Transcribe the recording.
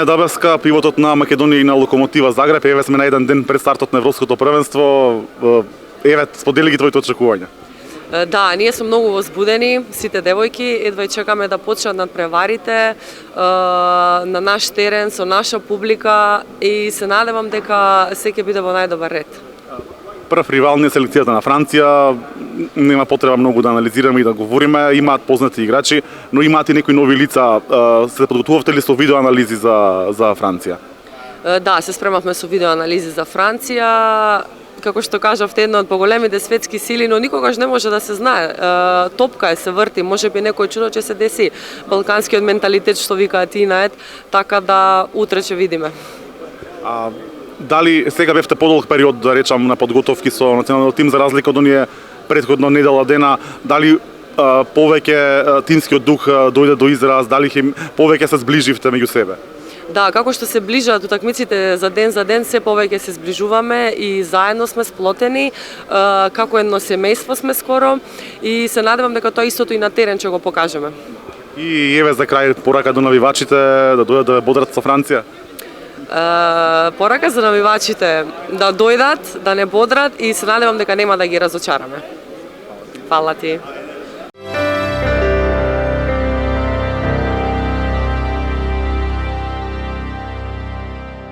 Вања Дабевска, пивотот на Македонија и на Локомотива Загреб. Еве сме на еден ден пред стартот на Европското првенство. Еве, сподели ги твоите очекувања. Да, ние сме многу возбудени, сите девојки, едва и чекаме да почнат надпреварите на наш терен со наша публика и се надевам дека се ќе биде во најдобар ред. Прв ривал не е селекцијата на Франција, нема потреба многу да анализираме и да говориме, имаат познати играчи, но имаат и некои нови лица. Се подготвувавте ли со видеоанализи за Франција? Да, се спремавме со видеоанализи за Франција. Како што кажавте, една од поголемите светски сили, но никогаш не може да се знае. Топка се врти, можеби некој чудо ќе се деси. Балканскиот менталитет што викаат и наед, така да утре ќе видиме. Дали сега бевте подолг период, да речам, на подготовки со националниот тим, за разлика од оние претходно недела дена, дали повеќе тимскиот дух дојде до израз, дали повеќе се зближивте меѓу себе? Да, како што се ближат утакмиците за ден, се повеќе се зближуваме и заедно сме сплотени, како едно семејство сме скоро и се надевам дека тоа истото и на терен ќе го покажеме. И еве за крај порака до навивачите да дојдат да бодрат со Франција. Порака за навивачите да дојдат, да не бодрат и се надевам дека нема да ги разочараме. Фала ти.